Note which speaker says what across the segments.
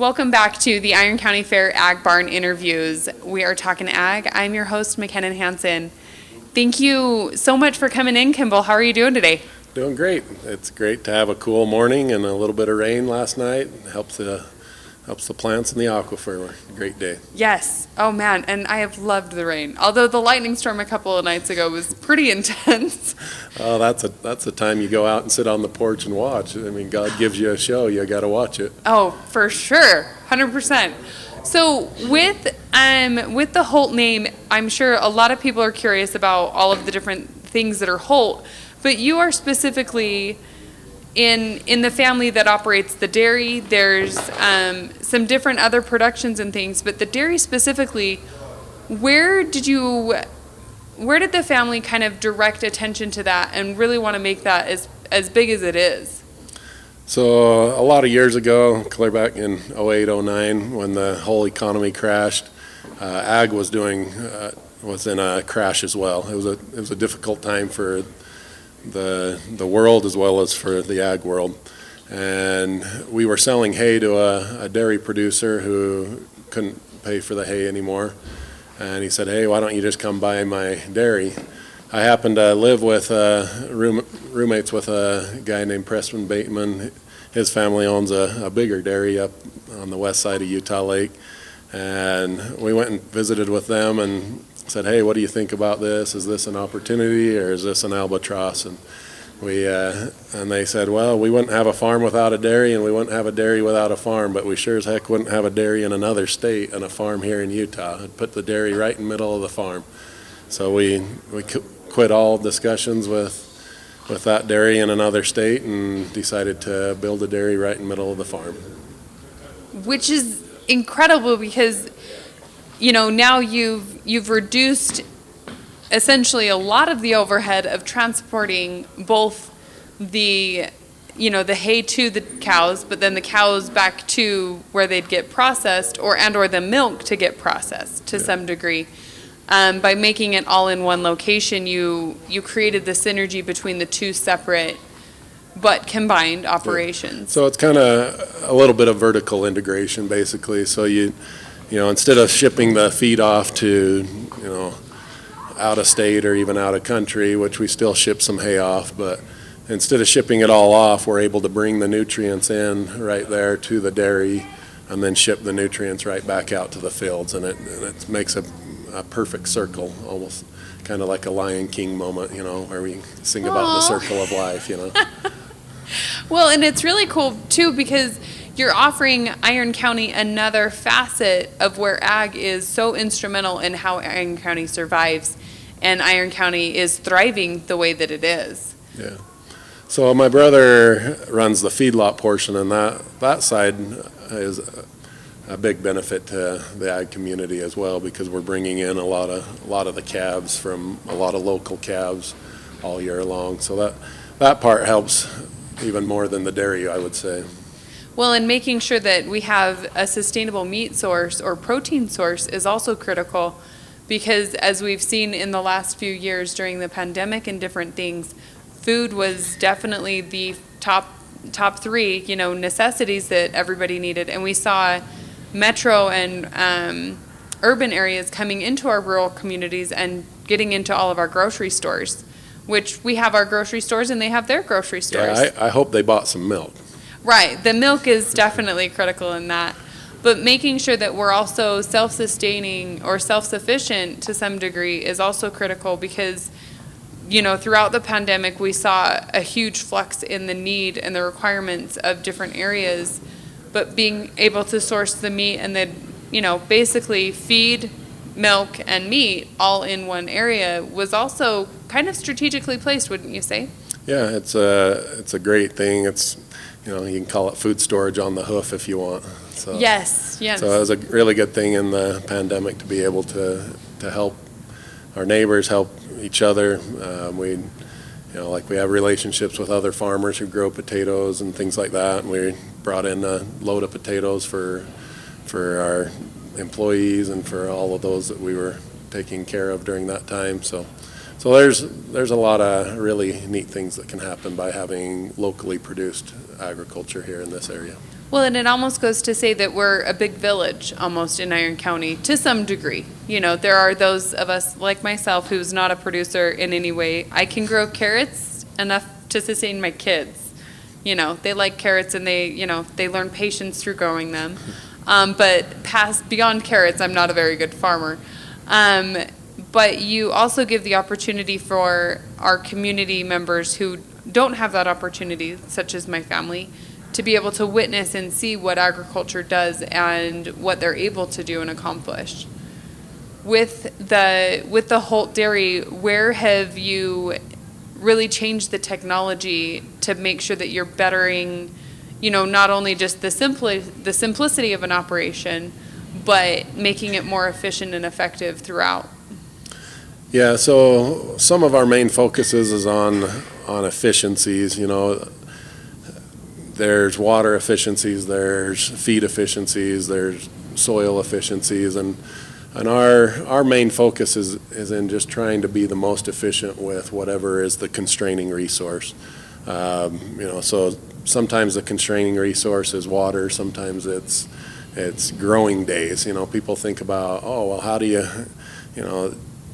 Speaker 1: Welcome back to the Iron County Fair Ag Barn interviews. We are talking ag. I'm your host, McKennan Hansen. Thank you so much for coming in, Kimball. How are you doing today?
Speaker 2: Doing great. It's great to have a cool morning and a little bit of rain last night. Helps the plants in the aquifer. Great day.
Speaker 1: Yes. Oh man, and I have loved the rain. Although the lightning storm a couple of nights ago was pretty intense.
Speaker 2: Oh, that's the time you go out and sit on the porch and watch. I mean, God gives you a show. You got to watch it.
Speaker 1: Oh, for sure, 100%. So with the Holt name, I'm sure a lot of people are curious about all of the different things that are Holt, but you are specifically in the family that operates the dairy. There's some different other productions and things, but the dairy specifically, where did the family kind of direct attention to that and really want to make that as big as it is?
Speaker 2: So a lot of years ago, clear back in 08, 09, when the whole economy crashed, ag was in a crash as well. It was a difficult time for the world as well as for the ag world. And we were selling hay to a dairy producer who couldn't pay for the hay anymore. And he said, "Hey, why don't you just come buy my dairy?" I happened to live with roommates with a guy named Preston Bateman. His family owns a bigger dairy up on the west side of Utah Lake. And we went and visited with them and said, "Hey, what do you think about this? Is this an opportunity or is this an albatross?" And they said, "Well, we wouldn't have a farm without a dairy, and we wouldn't have a dairy without a farm, but we sure as heck wouldn't have a dairy in another state and a farm here in Utah." I'd put the dairy right in the middle of the farm. So we quit all discussions with that dairy in another state and decided to build a dairy right in the middle of the farm.
Speaker 1: Which is incredible because, now you've reduced essentially a lot of the overhead of transporting both the hay to the cows, but then the cows back to where they'd get processed or the milk to get processed to some degree. By making it all in one location, you created the synergy between the two separate but combined operations.
Speaker 2: So it's kind of a little bit of vertical integration, basically. So you instead of shipping the feed off to out of state or even out of country, which we still ship some hay off, but instead of shipping it all off, we're able to bring the nutrients in right there to the dairy and then ship the nutrients right back out to the fields, and it makes a perfect circle, almost kind of like a Lion King moment, where we sing about the circle of life,
Speaker 1: Well, and it's really cool too because you're offering Iron County another facet of where ag is so instrumental in how Iron County survives and Iron County is thriving the way that it is.
Speaker 2: Yeah. So my brother runs the feedlot portion, and that side is a big benefit to the ag community as well, because we're bringing in a lot of the calves from a lot of local calves all year long. So that part helps even more than the dairy, I would say.
Speaker 1: Well, and making sure that we have a sustainable meat source or protein source is also critical, because as we've seen in the last few years during the pandemic and different things, food was definitely the top three, necessities that everybody needed. And we saw metro and urban areas coming into our rural communities and getting into all of our grocery stores, which we have our grocery stores and they have their grocery stores.
Speaker 2: Yeah, I hope they bought some milk.
Speaker 1: Right. The milk is definitely critical in that. But making sure that we're also self-sustaining or self-sufficient to some degree is also critical because, throughout the pandemic, we saw a huge flux in the need and the requirements of different areas. But being able to source the meat and then, basically feed, milk, and meat all in one area was also kind of strategically placed, wouldn't you say?
Speaker 2: Yeah, it's a great thing. It's, you can call it food storage on the hoof if you want. So,
Speaker 1: yes.
Speaker 2: So it was a really good thing in the pandemic to be able to help our neighbors, help each other. We have relationships with other farmers who grow potatoes and things like that. And we brought in a load of potatoes for our employees and for all of those that we were taking care of during that time. So So there's a lot of really neat things that can happen by having locally produced agriculture here in this area.
Speaker 1: Well, and it almost goes to say that we're a big village almost in Iron County to some degree. You know, there are those of us like myself who's not a producer in any way. I can grow carrots enough to sustain my kids. You know, they like carrots and they learn patience through growing them. But beyond carrots, I'm not a very good farmer. But you also give the opportunity for our community members who don't have that opportunity, such as my family, to be able to witness and see what agriculture does and what they're able to do and accomplish. With the Holt Dairy, where have you really changed the technology to make sure that you're bettering, not only just the simplicity of an operation, but making it more efficient and effective throughout?
Speaker 2: Yeah, so some of our main focuses is on efficiencies. There's water efficiencies, there's feed efficiencies, there's soil efficiencies, and our main focus is in just trying to be the most efficient with whatever is the constraining resource. So sometimes the constraining resource is water, sometimes it's growing days. People think about, oh, well, how do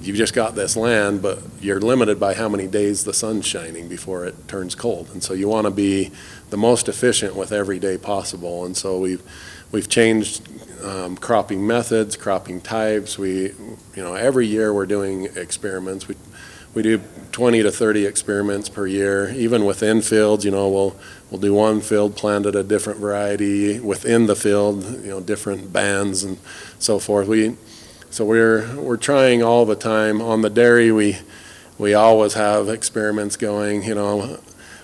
Speaker 2: you've just got this land, but you're limited by how many days the sun's shining before it turns cold. And so you want to be the most efficient with every day possible. And so we've changed cropping methods, cropping types. Every year we're doing experiments. We do 20 to 30 experiments per year. Even within fields, we'll do one field planted a different variety. Within the field, different bands and so forth. So we're trying all the time. On the dairy, we always have experiments going.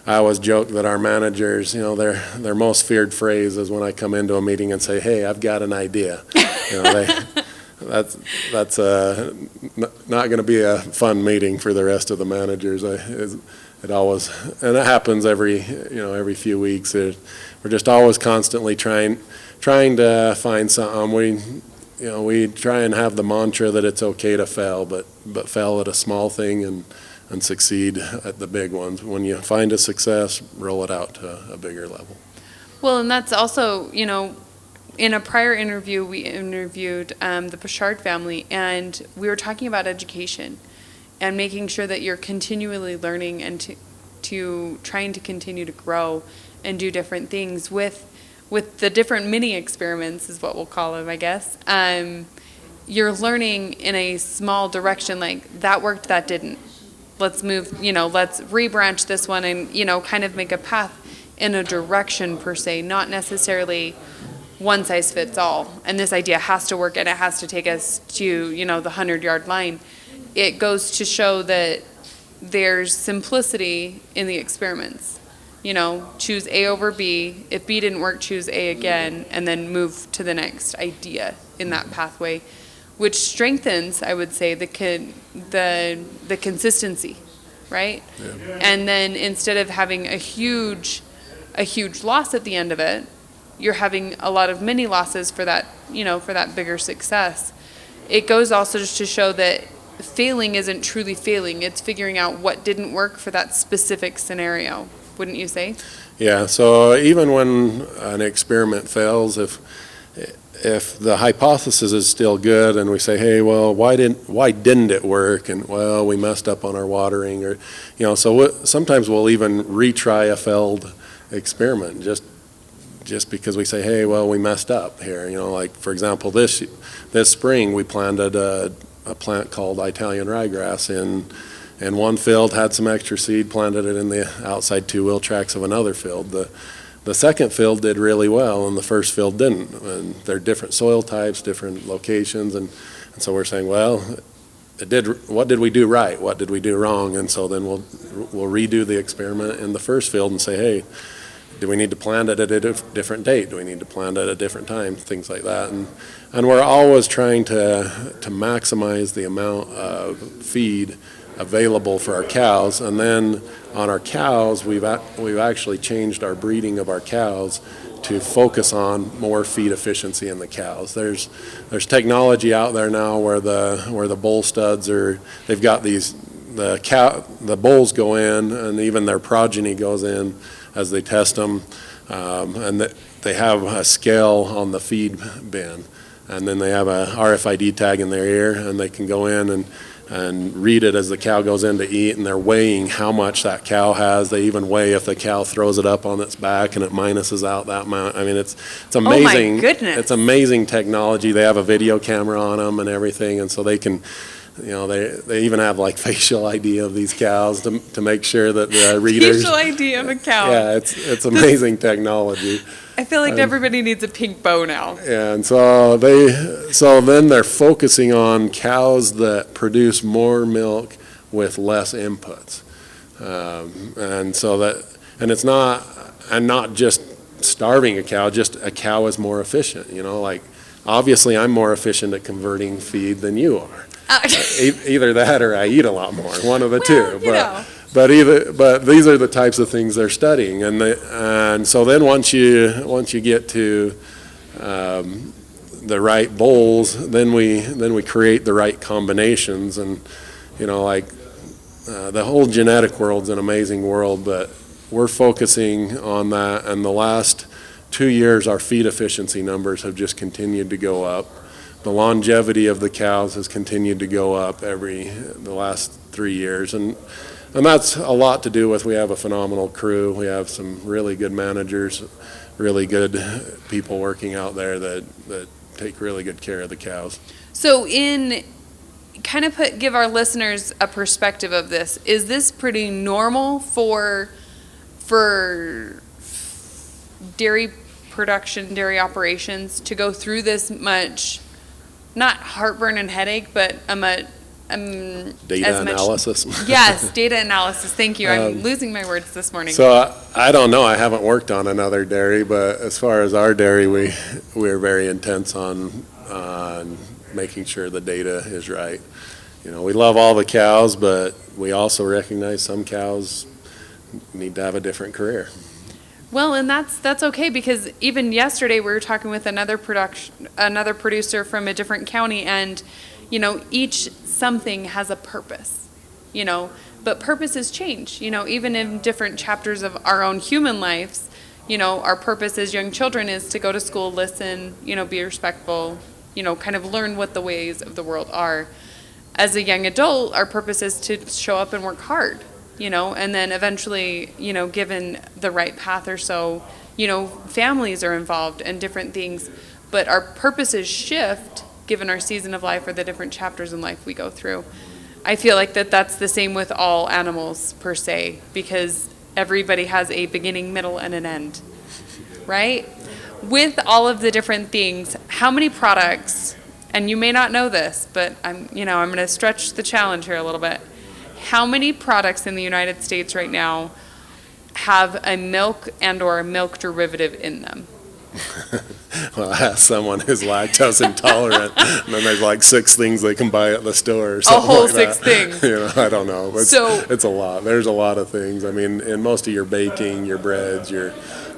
Speaker 2: I always joke that our managers, their most feared phrase is when I come into a meeting and say, "Hey, I've got an idea." That's not going to be a fun meeting for the rest of the managers. It always, and it happens every few weeks. We're just always constantly trying to find something. We try and have the mantra that it's okay to fail, but fail at a small thing and succeed at the big ones. When you find a success, roll it out to a bigger level.
Speaker 1: Well, and that's also, in a prior interview, we interviewed the Pashard family, and we were talking about education and making sure that you're continually learning and to trying to continue to grow and do different things with the different mini experiments is what we'll call them, I guess. You're learning in a small direction, like that worked, that didn't. Let's move, let's rebranch this one and, kind of make a path in a direction per se, not necessarily one size fits all. And this idea has to work and it has to take us to, the 100-yard line. It goes to show that there's simplicity in the experiments. Choose A over B. If B didn't work, choose A again, and then move to the next idea in that pathway, which strengthens, I would say, the consistency, right? Yeah. And then instead of having a huge loss at the end of it, you're having a lot of mini losses for that, for that bigger success. It goes also just to show that failing isn't truly failing. It's figuring out what didn't work for that specific scenario. Wouldn't you say?
Speaker 2: Yeah, so even when an experiment fails, if the hypothesis is still good and we say, hey, well, why didn't it work? And, well, we messed up on our watering, or, so sometimes we'll even retry a failed experiment just because we say, hey, well, we messed up here. Like, for example, this spring we planted a plant called Italian ryegrass in one field, had some extra seed, planted it in the outside 2 wheel tracks of another field. The second field did really well, and the first field didn't. And they're different soil types, different locations, and so we're saying, well, what did we do right? What did we do wrong? And so then we'll redo the experiment in the first field and say, hey, do we need to plant it at a different date? Do we need to plant it at a different time? Things like that. And we're always trying to maximize the amount of feed available for our cows. And then on our cows, we've actually changed our breeding of our cows to focus on more feed efficiency in the cows. There's technology out there now where the bull studs they've got these the bulls go in, and even their progeny goes in as they test them, and they have a scale on the feed bin, and then they have a RFID tag in their ear, and they can go in and read it as the cow goes in to eat, and they're weighing how much that cow has. They even weigh if the cow throws it up on its back and it minuses out that amount. I mean, it's amazing.
Speaker 1: Oh my goodness.
Speaker 2: It's amazing technology. They have a video camera on them and everything, and so they can, they even have like facial ID of these cows to make sure that the readers.
Speaker 1: Facial ID of a cow.
Speaker 2: Yeah, it's amazing technology.
Speaker 1: I feel like everybody needs a pink bow now.
Speaker 2: And so then they're focusing on cows that produce more milk with less inputs. And it's not just starving a cow, just a cow is more efficient, like obviously I'm more efficient at converting feed than you are. Either that or I eat a lot more, one of the two. But these are the types of things they're studying, and so then once you get to the right bulls, then we create the right combinations, and the whole genetic world's an amazing world, but we're focusing on that. And the last 2 years, our feed efficiency numbers have just continued to go up. The longevity of the cows has continued to go up the last 3 years, and that's a lot to do with we have a phenomenal crew. We have some really good managers, really good people working out there that take really good care of the cows.
Speaker 1: So give our listeners a perspective of this. Is this pretty normal for dairy production, dairy operations to go through this much, not heartburn and headache, but
Speaker 2: data analysis.
Speaker 1: Yes, data analysis. Thank you. I'm losing my words this morning.
Speaker 2: So I don't know. I haven't worked on another dairy, but as far as our dairy, we're very intense on making sure the data is right. We love all the cows, but we also recognize some cows need to have a different career.
Speaker 1: Well, and that's okay, because even yesterday we were talking with another producer from a different county, and each something has a purpose, but purposes change, even in different chapters of our own human lives. Our purpose as young children is to go to school, listen, be respectful, kind of learn what the ways of the world are. As a young adult, our purpose is to show up and work hard, and then eventually, given the right path or so, families are involved and different things, but our purposes shift given our season of life or the different chapters in life we go through. I feel like that's the same with all animals per se, because everybody has a beginning, middle, and an end, right? With all of the different things, how many products, and you may not know this, but I'm going to stretch the challenge here a little bit. How many products in the United States right now have a milk and or a milk derivative in them?
Speaker 2: Well, I asked someone who's lactose intolerant, and then there's like 6 things they can buy at the store or something.
Speaker 1: A whole
Speaker 2: like
Speaker 1: 6
Speaker 2: that.
Speaker 1: things.
Speaker 2: I don't know. It's a lot. There's a lot of things. I mean, in most of your baking, your breads,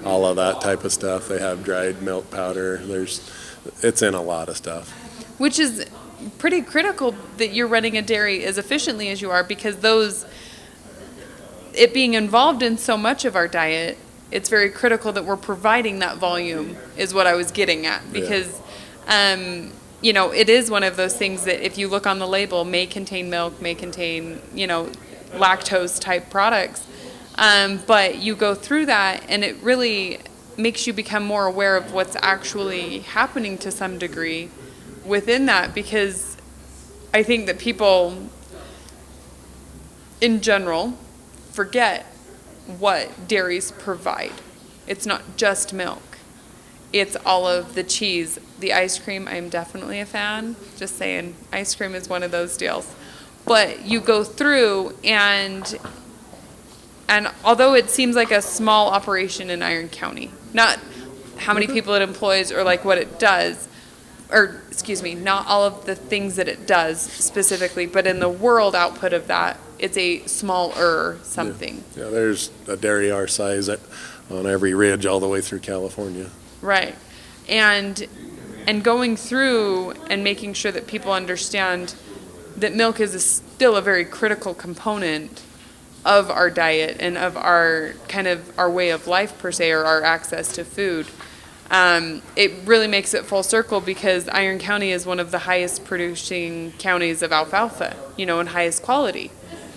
Speaker 2: all of that type of stuff, they have dried milk powder. It's in a lot of stuff.
Speaker 1: Which is pretty critical that you're running a dairy as efficiently as you are, because it being involved in so much of our diet, it's very critical that we're providing that volume, is what I was getting at, because it is one of those things that if you look on the label, may contain milk, may contain lactose type products, but you go through that and it really makes you become more aware of what's actually happening to some degree within that, because I think that people in general forget what dairies provide. It's not just milk. It's all of the cheese, the ice cream. I'm definitely a fan. Just saying, ice cream is one of those deals. But you go through and although it seems like a small operation in Iron County, not how many people it employs or like what it does, or excuse me, not all of the things that it does specifically, but in the world output of that, it's a smaller something.
Speaker 2: Yeah, there's a dairy our size on every ridge all the way through California.
Speaker 1: Right. And going through and making sure that people understand that milk is still a very critical component of our diet and of our kind of our way of life per se, or our access to food. It really makes it full circle because Iron County is one of the highest producing counties of alfalfa, and highest quality,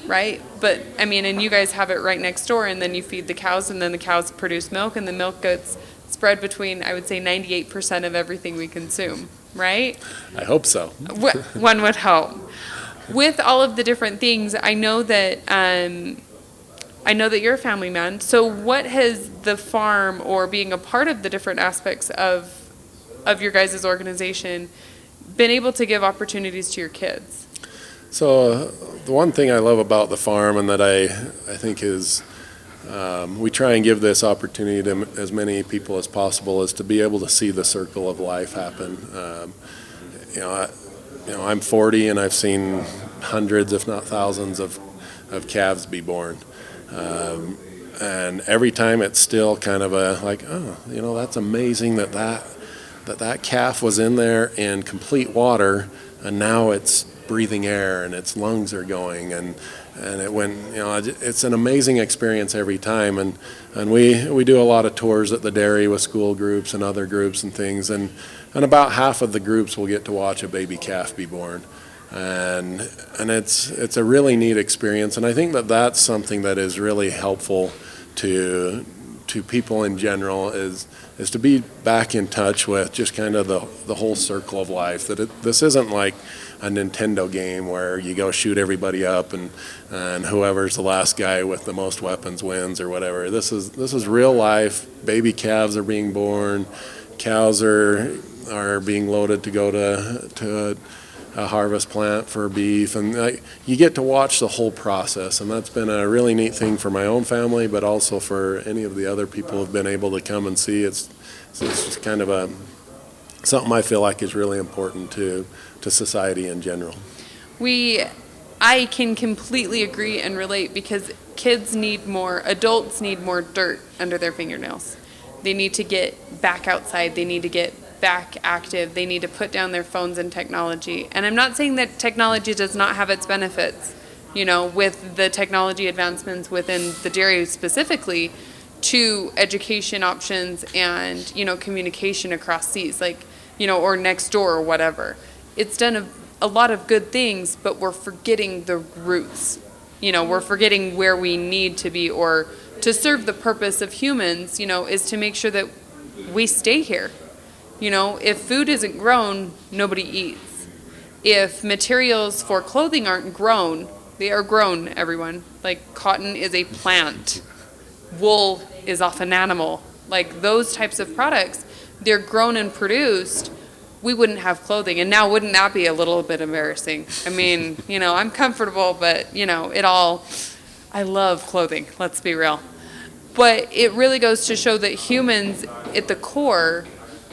Speaker 1: right? But I mean, and you guys have it right next door, and then you feed the cows, and then the cows produce milk, and the milk gets spread between, I would say, 98% of everything we consume, right?
Speaker 2: I hope so.
Speaker 1: One would hope. With all of the different things, I know that you're a family man. So what has the farm, or being a part of the different aspects of your guys' organization, been able to give opportunities to your kids?
Speaker 2: So the one thing I love about the farm, and that I think is we try and give this opportunity to as many people as possible, is to be able to see the circle of life happen. I'm 40 and I've seen hundreds, if not thousands, of calves be born. And every time it's still kind of that's amazing that calf was in there in complete water, and now it's breathing air and its lungs are going, and it went, it's an amazing experience every time. And we do a lot of tours at the dairy with school groups and other groups and things, and about half of the groups will get to watch a baby calf be born. And it's a really neat experience, and I think that that's something that is really helpful to people in general, is to be back in touch with just kind of the whole circle of life. This isn't like a Nintendo game where you go shoot everybody up and whoever's the last guy with the most weapons wins or whatever. This is real life. Baby calves are being born. Cows are being loaded to go to a harvest plant for beef, and you get to watch the whole process, and that's been a really neat thing for my own family, but also for any of the other people who've been able to come and see. It's just kind of something I feel like is really important to society in general.
Speaker 1: I can completely agree and relate, because adults need more dirt under their fingernails. They need to get back outside. They need to get back active. They need to put down their phones and technology. And I'm not saying that technology does not have its benefits, with the technology advancements within the dairy specifically, to education options and, communication across seas, or next door or whatever. It's done a lot of good things, but we're forgetting the roots. We're forgetting where we need to be, or to serve the purpose of humans, is to make sure that we stay here. If food isn't grown, nobody eats. If materials for clothing aren't grown, they are grown, everyone. Like, cotton is a plant. Wool is off an animal. Like, those types of products, they're grown and produced. We wouldn't have clothing. And now, wouldn't that be a little bit embarrassing? I mean, I'm comfortable, but, I love clothing, let's be real. But it really goes to show that humans, at the core,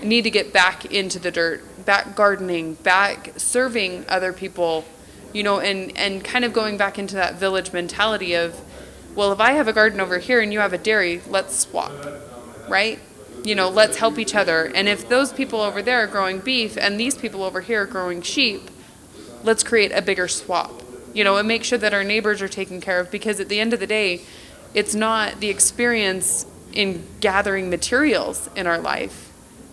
Speaker 1: need to get back into the dirt, back gardening, back serving other people, and kind of going back into that village mentality of, well, if I have a garden over here and you have a dairy, let's swap, right? Let's help each other. And if those people over there are growing beef and these people over here are growing sheep, let's create a bigger swap, and make sure that our neighbors are taken care of, because at the end of the day, it's not the experience in gathering materials in our life,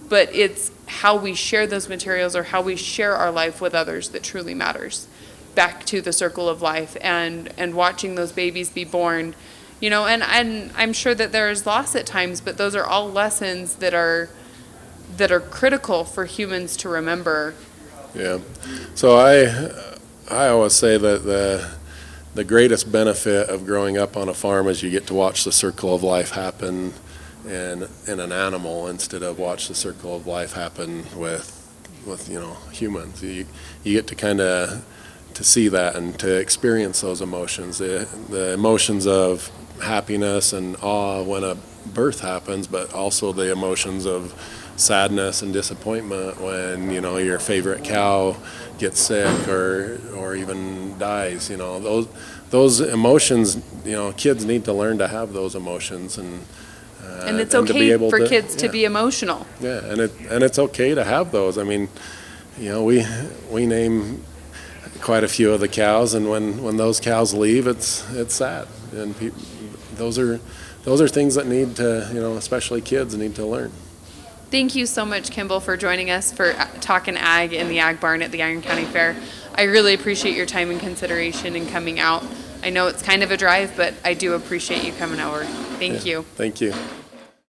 Speaker 1: but it's how we share those materials, or how we share our life with others, that truly matters. Back to the circle of life, and watching those babies be born, and I'm sure that there is loss at times, but those are all lessons that are critical for humans to remember. Yeah.
Speaker 2: So I always say that the greatest benefit of growing up on a farm is you get to watch the circle of life happen in an animal, instead of watch the circle of life happen with humans. You get to kind of to see that and to experience those emotions, the emotions of happiness and awe when a birth happens, but also the emotions of sadness and disappointment when your favorite cow gets sick or even dies. Those emotions, kids need to learn to have those emotions,
Speaker 1: and it's okay for kids to be emotional.
Speaker 2: Yeah, and it's okay to have those. I mean, we name quite a few of the cows, and when those cows leave, it's sad. And those are things that need to, especially kids need to learn.
Speaker 1: Thank you so much, Kimball, for joining us for Talkin' Ag in the Ag Barn at the Iron County Fair. I really appreciate your time and consideration and coming out. I know it's kind of a drive, but I do appreciate you coming over. Thank you.
Speaker 2: Thank you.